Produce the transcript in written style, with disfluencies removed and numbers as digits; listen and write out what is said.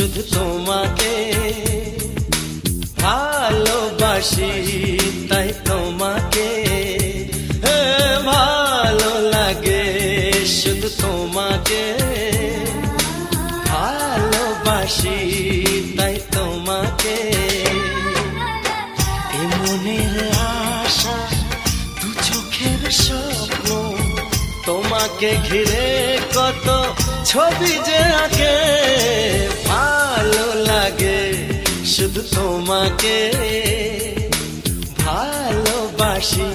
শুধু তোমাকে ভালোবাসি, তাই তোমাকে ভালো লাগে, শুধু তোমাকে ভালোবাসি, তাই তোমাকে। এ মনের আশা, দু চোখের স্বপ্ন, তোমাকে ঘিরে কত ছবি যে আঁকে, ভালো লাগে, শুধু তোমাকে ভালোবাসি।